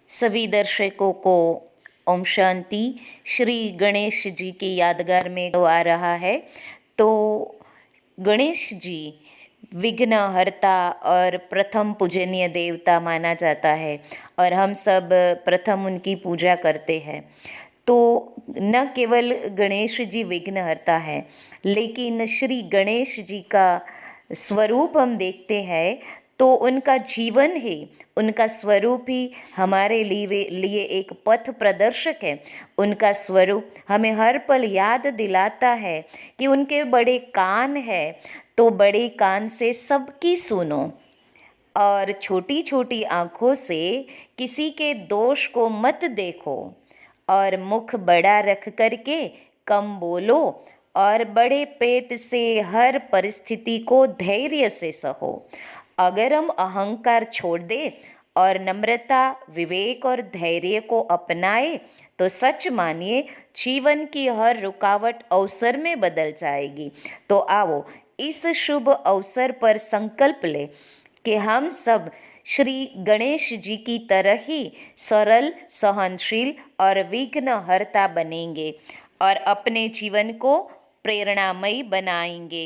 सभी दर्शकों को ओम शांति। श्री गणेश जी की यादगार में आ रहा है। तो गणेश जी विघ्नहर्ता और प्रथम पूजनीय देवता माना जाता है और हम सब प्रथम उनकी पूजा करते हैं। तो न केवल गणेश जी विघ्नहर्ता है, लेकिन श्री गणेश जी का स्वरूप हम देखते हैं तो उनका जीवन ही, उनका स्वरूप ही हमारे लिए एक पथ प्रदर्शक है। उनका स्वरूप हमें हर पल याद दिलाता है कि उनके बड़े कान हैं, तो बड़े कान से सबकी सुनो और छोटी छोटी आँखों से किसी के दोष को मत देखो और मुख बड़ा रख करके कम बोलो और बड़े पेट से हर परिस्थिति को धैर्य से सहो। अगर हम अहंकार छोड़ दें और नम्रता, विवेक और धैर्य को अपनाए तो सच मानिए जीवन की हर रुकावट अवसर में बदल जाएगी। तो आओ इस शुभ अवसर पर संकल्प ले कि हम सब श्री गणेश जी की तरह ही सरल, सहनशील और विघ्नहर्ता बनेंगे और अपने जीवन को प्रेरणामयी बनाएंगे।